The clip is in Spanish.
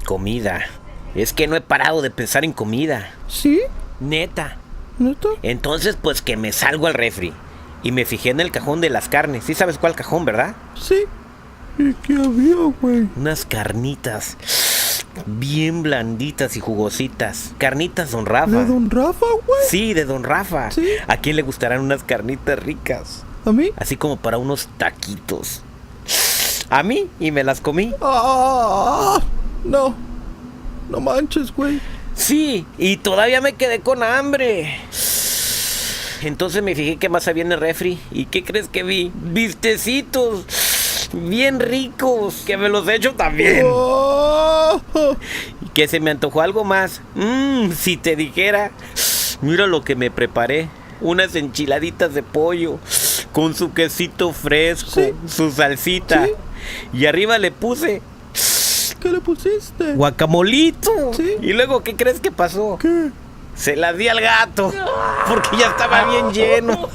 Comida. Es que no he parado de pensar en comida. ¿Sí? Neta. ¿Neta? Entonces, pues que me salgo al refri. Y me fijé en el cajón de las carnes. ¿Sí sabes cuál cajón, verdad? Sí. ¿Y qué había, güey? Unas carnitas bien blanditas y jugositas. Carnitas Don Rafa. ¿De Don Rafa, güey? Sí, de Don Rafa. ¿Sí? ¿A quién le gustarán unas carnitas ricas? ¿A mí? Así como para unos taquitos. A mí, y me las comí. ¡Ah! No. No manches, güey. Sí, y todavía me quedé con hambre. Entonces me fijé qué más había en el refri. ¿Y qué crees que vi? Vistecitos bien ricos, que me los he hecho también. ¡Oh! Y que se me antojó algo más. Si te dijera, mira lo que me preparé. Unas enchiladitas de pollo con su quesito fresco, Sí. su salsita. Sí. Y arriba le puse ¿Qué le pusiste? guacamolito. Sí. Y luego, ¿qué crees que pasó? ¿Qué? Se las di al gato porque ya estaba bien lleno.